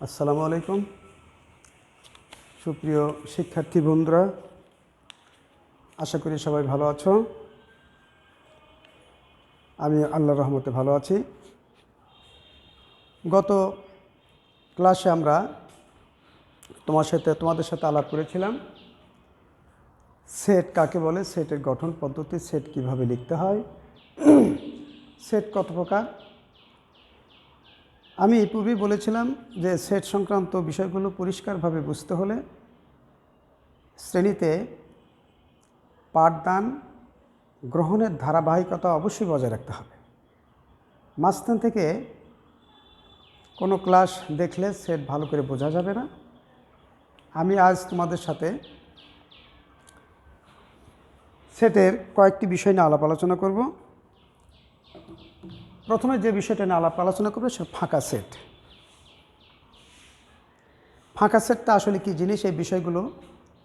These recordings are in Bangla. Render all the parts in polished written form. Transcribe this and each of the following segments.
আসসালামু আলাইকুম সুপ্রিয় শিক্ষার্থী বন্ধুরা, আশা করি সবাই ভালো আছো। আমি আল্লাহর রহমতে ভালো আছি। গত ক্লাসে আমরা তোমাদের সাথে আলাপ করেছিলাম সেট কাকে বলে, সেটের গঠন পদ্ধতি, সেট কিভাবে লিখতে হয়, সেট কত প্রকার। আমি পূর্বেই বলেছিলাম যে সেট সংক্রান্ত বিষয়গুলো পরিষ্কারভাবে বুঝতে হলে শ্রেণীতে পাঠদান গ্রহণের ধারাবাহিকতা অবশ্যই বজায় রাখতে হবে। মাঝখান থেকে কোনো ক্লাস দেখলে সেট ভালো করে বোঝা যাবে না। আমি আজ তোমাদের সাথে সেটের কয়েকটি বিষয় নিয়ে আলাপ আলোচনা করব। প্রথমে যে বিষয়টা নিয়ে আলাপ আলোচনা করবো সে ফাঁকা সেট। ফাঁকা সেটটা আসলে কী জিনিস,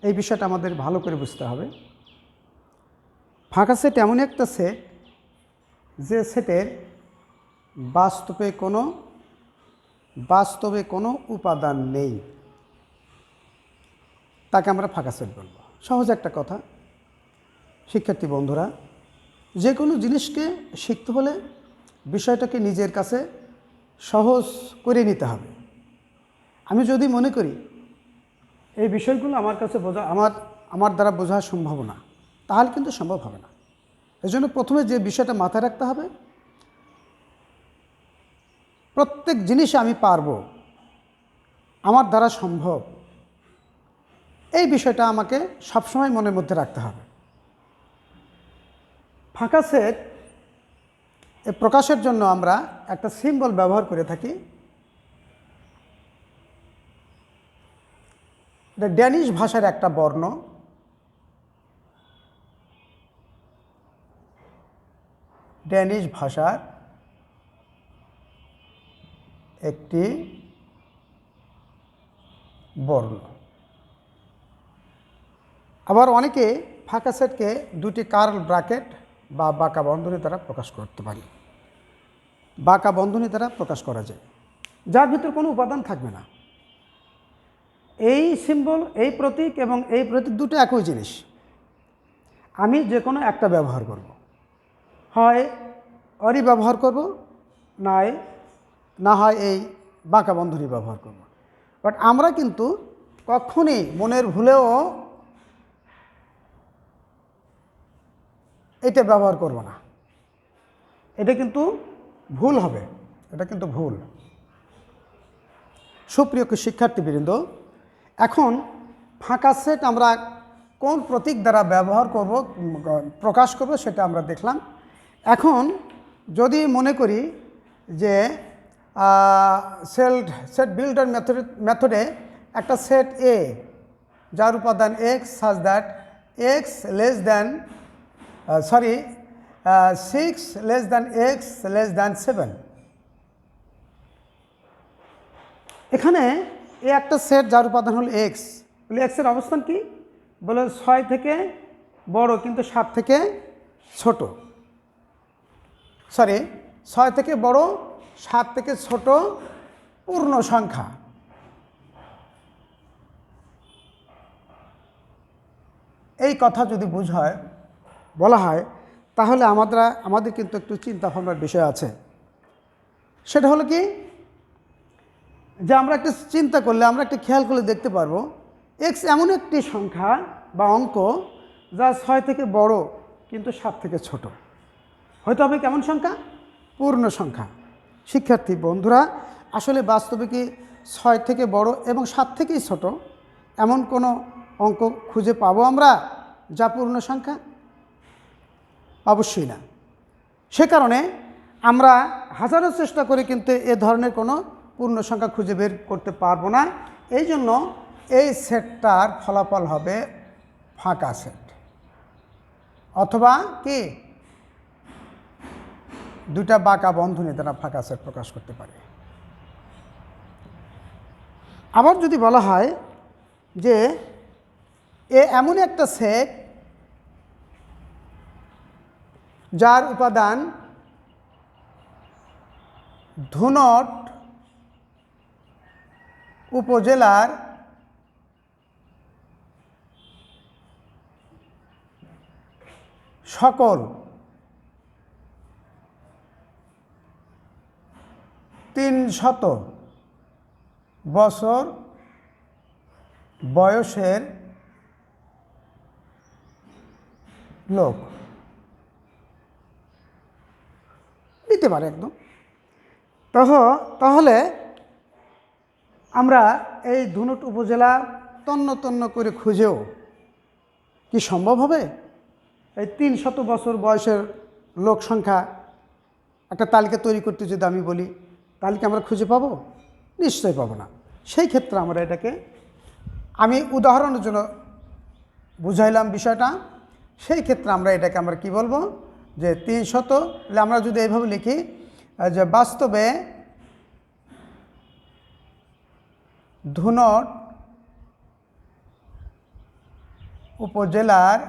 এই বিষয়টা আমাদের ভালো করে বুঝতে হবে। ফাঁকা সেট এমন একটা সেট যে সেটের বাস্তবে কোনো উপাদান নেই, তাকে আমরা ফাঁকা সেট বলব। সহজ একটা কথা, শিক্ষার্থী বন্ধুরা, যে কোনো জিনিসকে শিখতে হলে বিষয়টাকে নিজের কাছে সহজ করে নিতে হবে। আমি যদি মনে করি এই বিষয়গুলো আমার কাছে আমার দ্বারা বোঝা সম্ভব না, তাহলে কিন্তু সম্ভব হবে না। এজন্য প্রথমে যে বিষয়টা মাথায় রাখতে হবে, প্রত্যেক জিনিসে আমি পারবো, আমার দ্বারা সম্ভব, এই বিষয়টা আমাকে সবসময় মনের মধ্যে রাখতে হবে। ফাঁকা সেট প্রকাশের জন্য আমরা একটা সিম্বল ব্যবহার করে থাকি। এটা ড্যানিশ ভাষার একটা বর্ণ। ড্যানিশ ভাষার একটি বর্ণ। আবার অনেকে ফাঁকা সেটকে দুটি কার্ল ব্র্যাকেট বা বাঁকা বন্ধনী দ্বারা প্রকাশ করতে পারি। বাঁকা বন্ধনী দ্বারা প্রকাশ করা যায়, যার ভিতর কোনো উপাদান থাকবে না। এই সিম্বল, এই প্রতীক এবং এই প্রতীক দুটো একই জিনিস। আমি যে কোনো একটা ব্যবহার করব, হয় অরি ব্যবহার করব, না হয় এই বাঁকা বন্ধনী ব্যবহার করব। বাট আমরা কিন্তু কখনই মনের ভুলেও এটা ব্যবহার করব না। এটা কিন্তু ভুল হবে, এটা কিন্তু ভুল। সুপ্রিয় শিক্ষার্থীবৃন্দ, এখন ফাঁকা সেট আমরা কোন প্রতীক দ্বারা প্রকাশ করব সেটা আমরা দেখলাম। এখন যদি মনে করি যে সেট বিল্ডার মেথডে একটা সেট এ যার উপাদান x such that x less than 6 less than x less than 7। এখানে এ একটা সেট যার উপাদান হল এক্স, বলে এক্সের অবস্থান কি, বলে 6 থেকে বড় কিন্তু 7 থেকে ছোট। 6 থেকে বড় 7 থেকে ছোট পূর্ণ সংখ্যা। এই কথা যদি বলা হয় তাহলে আমাদের কিন্তু একটু চিন্তা ভাবনার বিষয় আছে। সেটা হলো কি, যে আমরা একটা চিন্তা করলে, আমরা একটা খেয়াল করলে দেখতে পারবো এক্স এমন একটি সংখ্যা বা অঙ্ক যা 6 থেকে বড় কিন্তু 7 থেকে ছোট। হয়তো হবে কেমন সংখ্যা? পূর্ণ সংখ্যা। শিক্ষার্থী বন্ধুরা, আসলে বাস্তবে কি 6 থেকে বড় এবং 7 থেকেই ছোট এমন কোনো অঙ্ক খুঁজে পাবো আমরা যা পূর্ণ সংখ্যা? অবশ্যই না। সে কারণে আমরা হাজারো চেষ্টা করে কিন্তু এ ধরনের কোনো পূর্ণ সংখ্যা খুঁজে বের করতে পারবো না। এই জন্য এই সেটটার ফলাফল হবে ফাঁকা সেট, অথবা কি দুটা বাঁকা বন্ধনী দ্বারা ফাঁকা সেট প্রকাশ করতে পারে। আবার যদি বলা হয় যে এ এমন একটা সেট যার উপাদান ধুনট উপজেলার সকল 300 বছর বয়সের লোক নিতে পারে একদম। তাহলে আমরা এই ধুনট উপজেলা তন্ন তন্ন করে খুঁজেও কি সম্ভব হবে এই 300 বছর বয়সের লোক সংখ্যা একটা তালিকা তৈরি করতে যদি আমি বলি, তাহলে কি আমরা খুঁজে পাবো? নিশ্চয়ই পাবো না। সেই ক্ষেত্রে আমরা এটাকে, আমি উদাহরণের জন্য বুঝাইলাম বিষয়টা, সেই ক্ষেত্রে আমরা এটাকে আমরা কি বলবো যে 300, আমরা যদি এইভাবে লিখি যে বাস্তবে ধুনট উপজেলার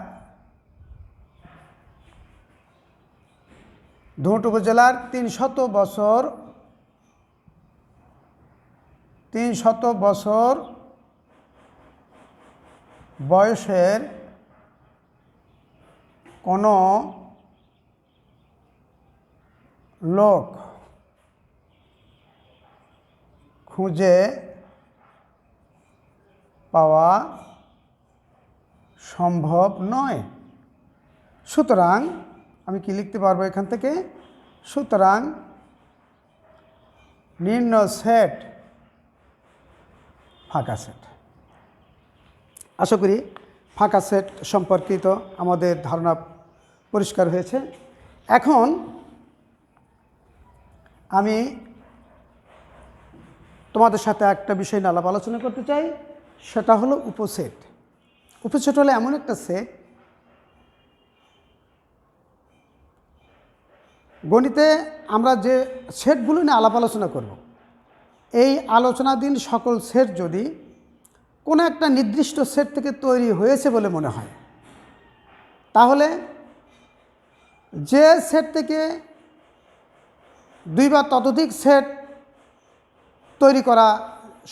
300 বছর বয়সের কোনো লোক খুঁজে পাওয়া সম্ভব নয়। সুতরাং আমি কি লিখতে পারবো এখান থেকে? সুতরাং নিম্ন সেট ফাঁকা সেট। আশা করি ফাঁকা সেট সম্পর্কিত আমাদের ধারণা পরিষ্কার হয়েছে। এখন আমি তোমাদের সাথে একটা বিষয় নিয়ে আলাপ আলোচনা করতে চাই, সেটা হলো উপসেট। উপসেট হলো এমন একটা সেট, গণিতে আমরা যে সেটগুলো নিয়ে আলাপ আলোচনা করব, এই আলোচনাধীন সকল সেট যদি কোনো একটা নির্দিষ্ট সেট থেকে তৈরি হয়েছে বলে মনে হয়, তাহলে যে সেট থেকে 2 বা ততোধিক সেট তৈরি করা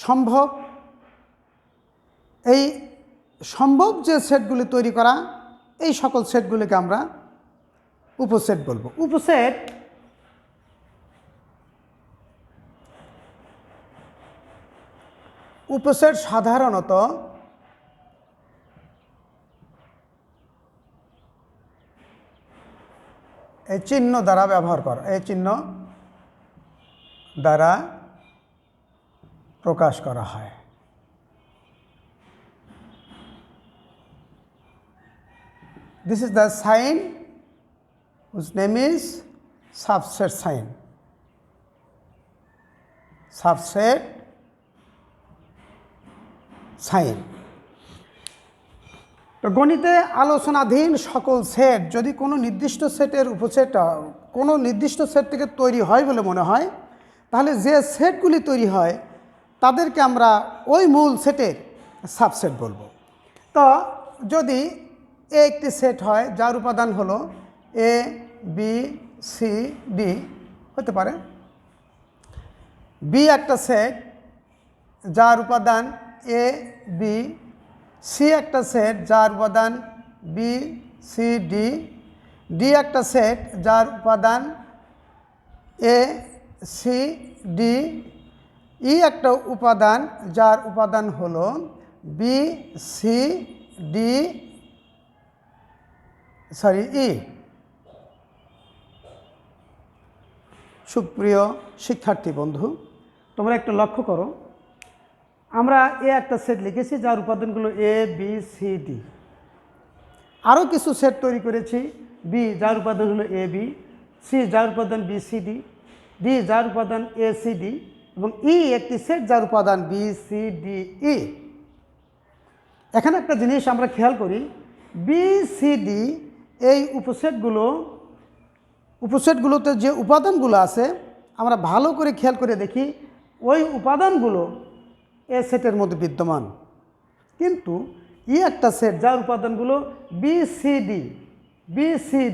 সম্ভব, এই সম্ভব যে সেটগুলি তৈরি করা, এই সকল সেটগুলিকে আমরা উপসেট বলবো। উপসেট সাধারণত এই চিহ্ন দ্বারা ব্যবহার করা, এই চিহ্ন দ্বারা প্রকাশ করা হয়। This is the sign whose name is subset sign. Subset sign. তো গণিতে আলোচনাধীন সকল সেট যদি কোনো নির্দিষ্ট সেটের উপসেট, কোনো নির্দিষ্ট সেট থেকে তৈরি হয় বলে মনে হয়, তাহলে যে সেটগুলি তৈরি হয় তাদেরকে আমরা ওই মূল সেটের সাবসেট বলবো। তো যদি এ একটি সেট হয় যার উপাদান হলো এ বি সি ডি হতে পারে, বি একটা সেট যার উপাদান এ বি, সি একটা সেট যার উপাদান বি সি ডি, ডি একটা সেট যার উপাদান এ সি ডি, ই একটা উপাদান যার উপাদান হলো বি সি ডি ই। সুপ্রিয় শিক্ষার্থী বন্ধু, তোমরা একটু লক্ষ্য করো, আমরা এ একটা সেট লিখেছি যার উপাদানগুলো এ বি সি ডি, আরও কিছু সেট তৈরি করেছি, বি যার উপাদান হলো এ বি, সি যার উপাদান বি সি ডি, ডি যার উপাদান এ সি ডি, এবং ই একটি সেট যার উপাদান বি সি ডি ই। এখানে একটা জিনিস আমরা খেয়াল করি, বি সি ডি এই উপসেটগুলোতে যে উপাদানগুলো আছে আমরা ভালো করে খেয়াল করে দেখি ওই উপাদানগুলো এ সেটের মধ্যে বিদ্যমান, কিন্তু ই একটা সেট যার উপাদানগুলো বি সি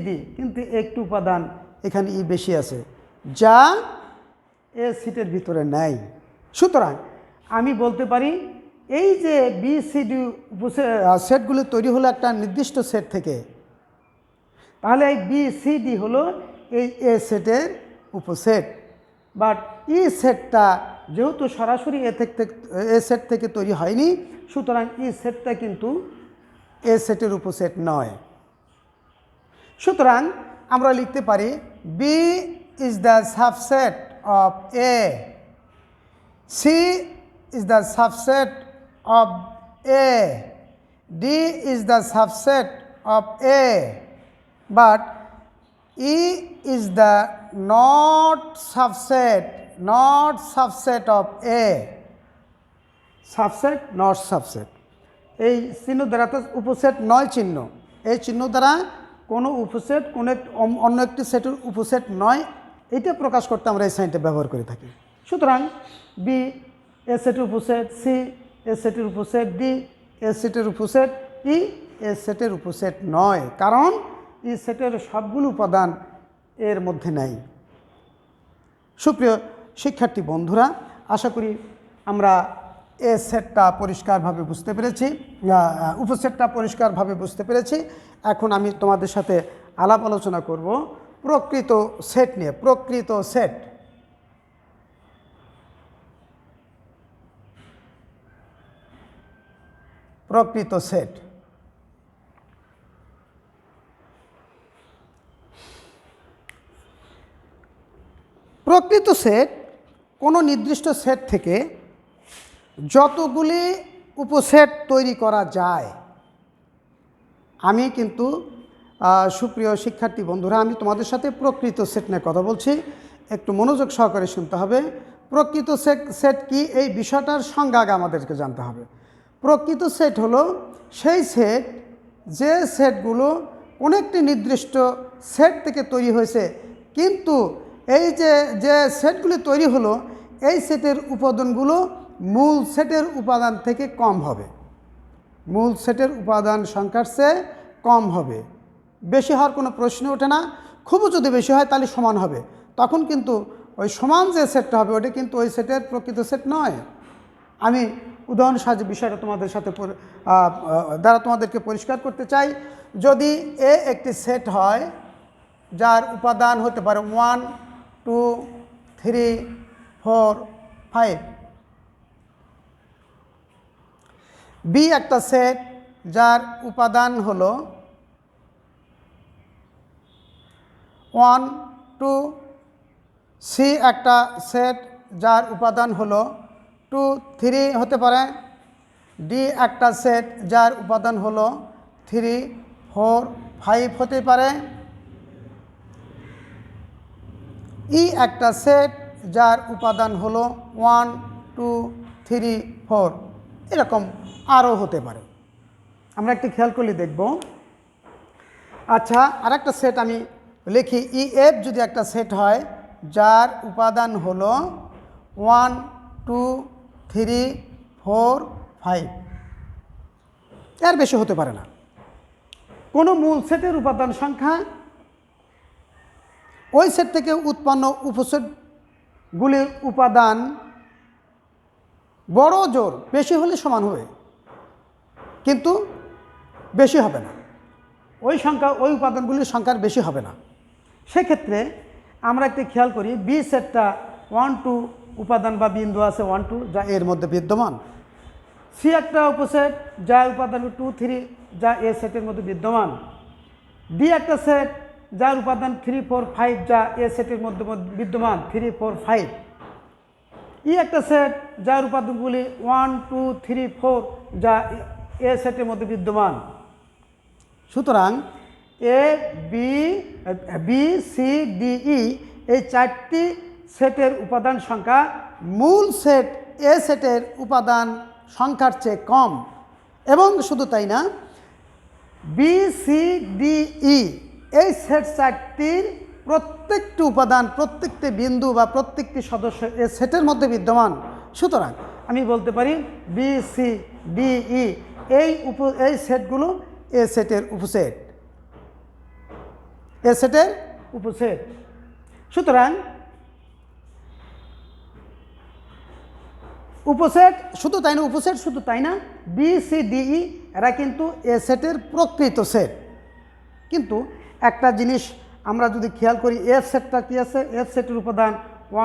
ডি, কিন্তু একটু উপাদান এখানে ই বেশি আছে, যা এ সেটের ভিতরে নেই। সুতরাং আমি বলতে পারি এই যে বি সি ডি সেটগুলো তৈরি হলো একটা নির্দিষ্ট সেট থেকে, তাহলে এই বি সি ডি হলো এই এ সেটের উপসেট। বাট ই সেটটা যেহেতু সরাসরি এ সেট থেকে তৈরি হয়নি, সুতরাং ই সেটটা কিন্তু এ সেটের উপসেট নয়। সুতরাং আমরা লিখতে পারি B is the subset of A, C is the subset of A, D is the subset of A, but E is the not subset of A. Subset, not subset. এই চিহ্ন দ্বারা তো উপসেট নয় চিহ্ন, এই চিহ্ন দ্বারা কোনো উপসেট কোনো অন্য একটি সেটের উপসেট নয়, এটা প্রকাশ করতে আমরা এই সাইনটা ব্যবহার করে থাকি। সুতরাং বি এ সেটের উপসেট, সি এ সেটের উপসেট, ডি এ সেটের উপসেট, ই এ সেটের উপসেট নয়, কারণ এই সেটের সবগুলো উপাদান এর মধ্যে নাই। সুপ্রিয় শিক্ষার্থী বন্ধুরা, আশা করি আমরা এ সেটটা পরিষ্কারভাবে বুঝতে পেরেছি, উপসেটটা পরিষ্কারভাবে বুঝতে পেরেছি। এখন আমি তোমাদের সাথে আলাপ আলোচনা করব প্রকৃত সেট নিয়ে। প্রকৃত সেট, প্রকৃত সেট। প্রকৃত সেট কোনো নির্দিষ্ট সেট থেকে যতগুলি উপসেট তৈরি করা যায়। আমি কিন্তু সুপ্রিয় শিক্ষার্থী বন্ধুরা, আমি তোমাদের সাথে প্রকৃত সেট নিয়ে কথা বলছি, একটু মনোযোগ সহকারে শুনতে হবে। প্রকৃত সেট কি, এই বিষয়টার সংজ্ঞা আগে আমাদেরকে জানতে হবে। প্রকৃত সেট হলো সেই সেট যে সেটগুলো কোনো একটি নির্দিষ্ট সেট থেকে তৈরি হয়েছে, কিন্তু এই যে সেটগুলি তৈরি হলো এই সেটের উপাদানগুলো মূল সেটের উপাদান থেকে কম হবে, মূল সেটের উপাদান সংখ্যার চেয়ে কম হবে। বেশি হওয়ার কোনো প্রশ্ন ওঠে না। খুবও যদি বেশি হয় তাহলে সমান হবে, তখন কিন্তু ওই সমান যে সেটটা হবে ওটা কিন্তু ওই সেটের প্রকৃত সেট নয়। আমি উদাহরণ সাহায্যে বিষয়টা তোমাদের সাথে দ্বারা তোমাদেরকে পরিষ্কার করতে চাই। যদি এ একটি সেট হয় যার উপাদান হতে পারে 1, 2, 3, 4, 5, বি একটা সেট যার উপাদান হলো 1, 2, সি একটা সেট যার উপাদান হলো 2, 3 হতে পারে, ডি একটা সেট যার উপাদান হলো 3, 4, 5 হতে পারে, ই একটা সেট যার উপাদান হলো 1, 2, 3, 4, এরকম আরও হতে পারে। আমরা একটু খেয়াল করলে দেখব। আচ্ছা, আর একটা সেট আমি লিখি, ই এফ যদি একটা সেট হয় যার উপাদান হলো 1, 2, 3, 4, 5, এর বেশি হতে পারে না। কোনো মূল সেটের উপাদান সংখ্যা ওই সেট থেকে উৎপন্ন উপসেটগুলির উপাদান বড় জোর বেশি হলে সমান হবে, কিন্তু বেশি হবে না, ওই সংখ্যা ওই উপাদানগুলির সংখ্যার বেশি হবে না। সেক্ষেত্রে আমরা একটু খেয়াল করি, বি সেটটা 1, 2 উপাদান বা বিন্দু আছে 1, 2 যা এর মধ্যে বিদ্যমান, সি একটা উপসেট যার উপাদান 2, 3 যা এ সেটের মধ্যে বিদ্যমান, ডি একটা সেট যার উপাদান 3, 4, 5 যা এ সেটের মধ্যে বিদ্যমান 3, 4, 5, ই একটা সেট যার উপাদানগুলি 1, 2, 3, 4 যা এ সেটের মধ্যে বিদ্যমান। সুতরাং A B C D E এই চারটি সেটের উপাদান সংখ্যা মূল সেট এ সেটের উপাদান সংখ্যার চেয়ে কম। এবং শুধু তাই না, বি সি ডি ই এই সেট চারটির প্রত্যেকটি উপাদান, প্রত্যেকটি বিন্দু বা প্রত্যেকটি সদস্য এ সেটের মধ্যে বিদ্যমান। সুতরাং আমি বলতে পারি বি সি ডি ই এই সেটগুলো এ সেটের উপসেট, এ সেটের উপসেট। সুতরাং উপসেট শুধু তাই না, উপসেট শুধু তাই না, বি সি ডি ই এরা কিন্তু এ সেটের প্রকৃত সেট। কিন্তু একটা জিনিস আমরা যদি খেয়াল করি, এফ সেটটা কী আছে, এফ সেটের উপাদান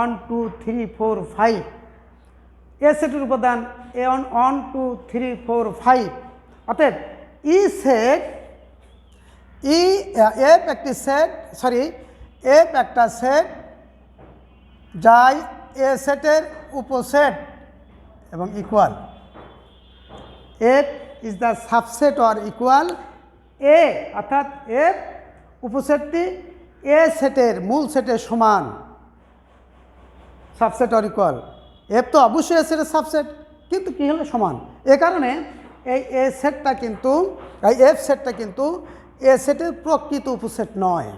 1 2 3 4 5, এ সেটের উপাদান A1 2 3 4 5। অতএব ই সেট এফ একটি সেট, এফ একটা সেট যাই এ সেটের উপসেট এবং equal. F is the subset or equal A, অর্থাৎ এফ উপসেটটি এ সেটের মূল সেটের সমান, সাবসেট অর ইকুয়াল। এফ তো অবশ্যই এ সেটের সাবসেট, কিন্তু কী হলো সমান। এ কারণে এই এ সেটটা কিন্তু, এই এফ সেটটা কিন্তু এ সেটের প্রকৃত উপসেট নয়।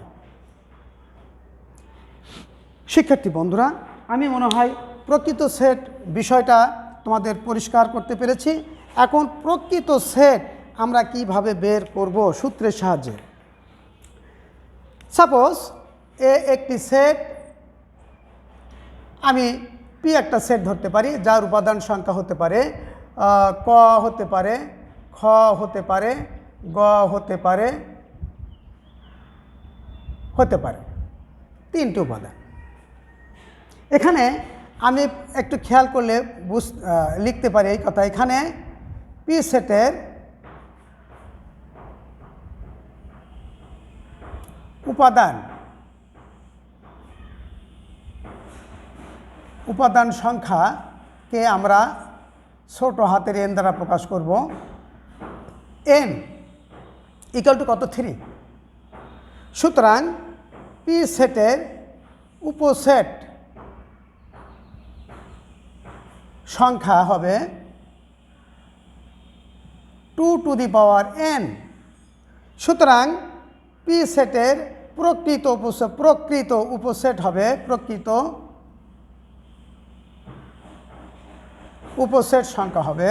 শিক্ষার্থী বন্ধুরা, আমি মনে হয় প্রকৃত সেট বিষয়টা তোমাদের পরিষ্কার করতে পেরেছি। এখন প্রকৃত সেট আমরা কিভাবে বের করব সূত্রের সাহায্যে। সাপোজ এ একটি সেট, আমি পি একটা সেট ধরতে পারি যার উপাদান সংখ্যা হতে পারে ক হতে পারে, খ হতে পারে, গ হতে পারে, তিনটি উপাদান। এখানে আমি একটু খেয়াল করলে লিখতে পারি এই কথা, এখানে পি সেটের উপাদান সংখ্যাকে আমরা ছোট হাতের এন দ্বারা প্রকাশ করব। এন ইকুয়াল টু কত? 3। সুতরাং পি সেটের উপসেট সংখ্যা হবে 2 টু দি পাওয়ার n। সুতরাং পি সেটের প্রকৃত উপসেট হবে, উপসেট সংখ্যা হবে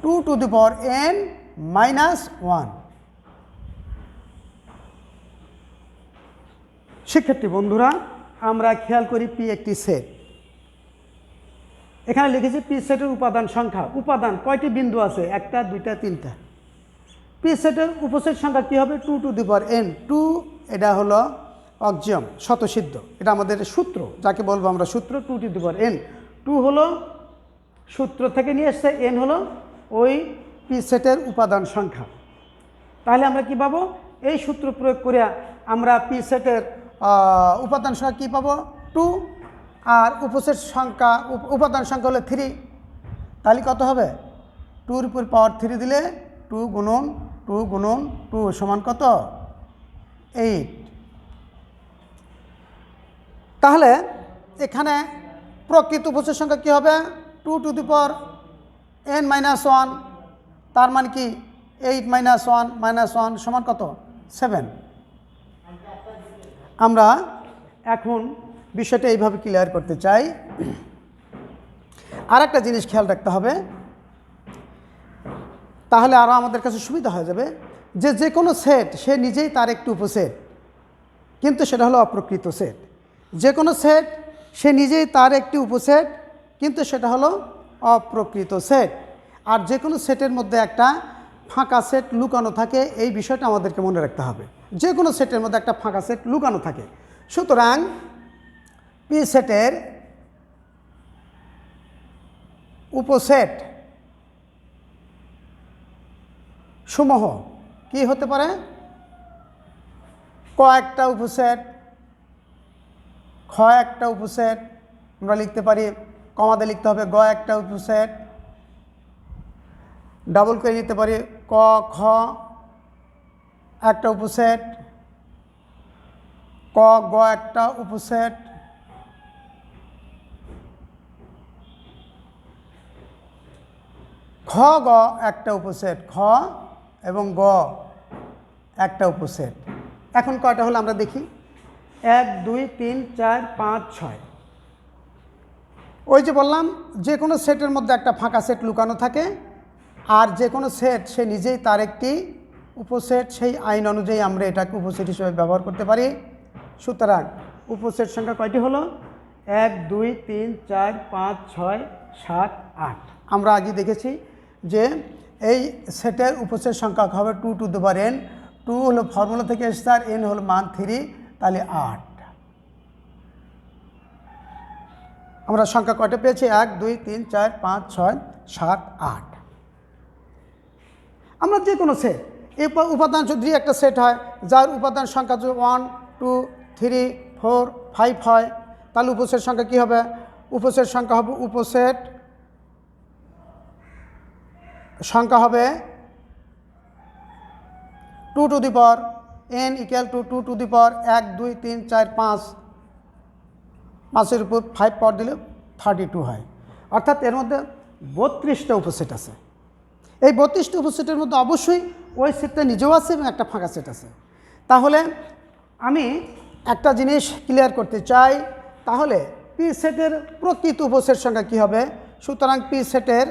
2 to the power n minus 1। শিক্ষার্থী বন্ধুরা, আমরা খেয়াল করি পি একটি সেট। এখানে লিখেছি পি সেটের উপাদান সংখ্যা। উপাদান কয়টি বিন্দু আছে? 1 2 3। পি সেটের উপসেট সংখ্যা কী হবে? 2 টু দি পাওয়ার n। 2 এটা হলো অক্সিয়ম, স্বতঃসিদ্ধ, এটা আমাদের সূত্র, যাকে বলবো আমরা সূত্র 2 টু দি পাওয়ার n। 2 হলো সূত্র থেকে নিয়ে এসছে, n হলো ওই পি সেটের উপাদান সংখ্যা। তাহলে আমরা কি পাবো? এই সূত্র প্রয়োগ করে আমরা পি সেটের উপাদান সংখ্যা কী পাবো? 2, আর উপসেট সংখ্যা উপাদান সংখ্যা হলো 3। তাহলে কত হবে? 2 এর উপর পাওয়ার 3 দিলে 2 গুণন 2 গুণন 2 সমান কত? 8। তাহলে এখানে প্রকৃত উপসেট সংখ্যা কী হবে? 2 to the power n minus 1। তার মানে কি 8 মাইনাস 1 সমান কত? 7। আমরা এখন বিষয়টা এইভাবে ক্লিয়ার করতে চাই। আর একটা জিনিস খেয়াল রাখতে হবে, তাহলে আরও আমাদের কাছে সুবিধা হয়ে যাবে, যে কোনো সেট সে নিজেই তার একটি উপসেট, কিন্তু সেটা হলো অপ্রকৃত সেট। যে কোনো সেট সে নিজেই তার একটি উপসেট, কিন্তু সেটা হলো অপ্রকৃত সেট। আর যে কোনো সেটের মধ্যে একটা ফাঁকা সেট লুকানো থাকে, এই বিষয়টা আমাদেরকে মনে রাখতে হবে। যে কোনো সেটের মধ্যে একটা ফাঁকা সেট লুকানো থাকে। সুতরাং পি সেটের উপসেট সমূহ কি হতে পারে? ক একটা উপসেট, খ একটা উপসেট, আমরা লিখতে পারি কমাতে লিখতে হবে গ একটা উপসেট, ডাবল করে লিখতে পারি ক খ একটা উপসেট, ক গ একটা উপসেট, খ গ একটা উপসেট, খ এবং গ একটা উপসেট। এখন কয়টা হলো আমরা দেখি? 1 2 3 4 5 6। ওই যে বললাম, যে কোনো সেটের মধ্যে একটা ফাঁকা সেট লুকানো থাকে, আর যে কোনো সেট সে নিজেই তার একটি উপসেট, সেই আইন অনুযায়ী আমরা এটাকে উপসেট হিসেবে ব্যবহার করতে পারি। সুতরাং উপসেট সংখ্যা কয়টি হলো? 1 2 3 4 5 6 7 8। আমরা আগে দেখেছি যে এই সেটের উপসেট সংখ্যা হবে 2 টু দি পাওয়ার n। 2 হলো ফর্মুলা থেকে এসছে আর n হলো মান 3, তাহলে 8। আমরা সংখ্যা কয়টা পেয়েছি? 1 2 3 4 5 6 7 8। আমরা যে কোনো সেট, এই উপাদান যদি একটা সেট হয় যার উপাদান সংখ্যা যদি 1 2 3 4 5 হয়, তাহলে উপসেট সংখ্যা কী হবে? উপসেট সংখ্যা হবে two to the power n equal to 2 to the power 1 2 3 4 5, 5-এর উপর 5 পাওয়ার দিলে 32 হয়। অর্থাৎ এর মধ্যে 32টা উপসেট আছে। এই 32টা উপসেটের মধ্যে অবশ্যই ওই সেটটা নিজেও আছে এবং একটা ফাঁকা সেট আছে। তাহলে আমি একটা জিনিস ক্লিয়ার করতে চাই, তাহলে পি সেটের প্রকৃত উপসেট সংখ্যা কী হবে? সুতরাং পি সেটের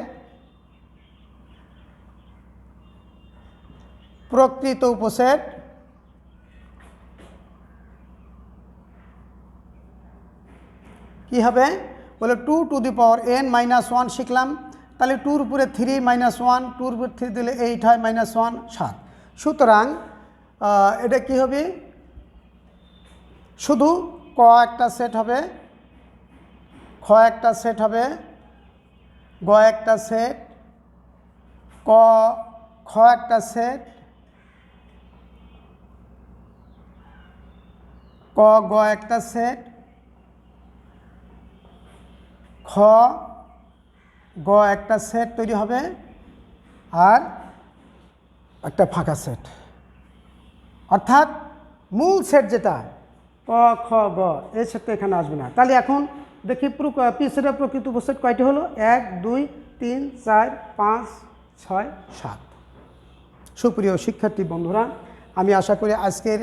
প্রকৃত উপসেট কী হবে? বলে 2 to the power n minus 1 শিখলাম, তাহলে 2-র উপরে 3 মাইনাস 1, 2-র উপরে 3 দিলে 8 হয়, মাইনাস 1 7। সুতরাং এটা কি হবে? শুধু ক একটা সেট হবে, খ একটা সেট হবে, গ একটা সেট, খ একটা সেট, গ একটা সেট, খ গ একটা সেট তৈরি হবে, আর একটা ফাঁকা সেট। অর্থাৎ মূল সেট যেটা ক খ গ, এই সেটটা এখানে আসবে না। তাহলে এখন দেখি পি সেটের প্রকৃত উপসেট কয়টি হলো? 1 2 3 4 5 6 7। সুপ্রিয় শিক্ষার্থী বন্ধুরা, আমি আশা করি আজকের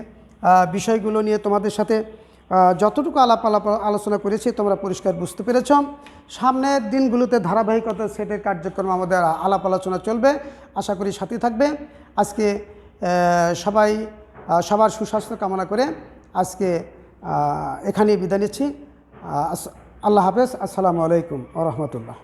বিষয়গুলো নিয়ে তোমাদের সাথে যতটুকু আলোচনা করেছি তোমরা পরিষ্কার বুঝতে পেরেছ। সামনের দিনগুলোতে ধারাবাহিকতা সেটের কার্যক্রম আমাদের আলাপ আলোচনা চলবে, আশা করি সাথে থাকবে। আজকে সবার সুস্বাস্থ্য কামনা করে আজকে এখানেই বিদায় নিচ্ছি। আল্লাহ হাফেজ। আসসালামু আলাইকুম ওয়া রাহমাতুল্লাহ।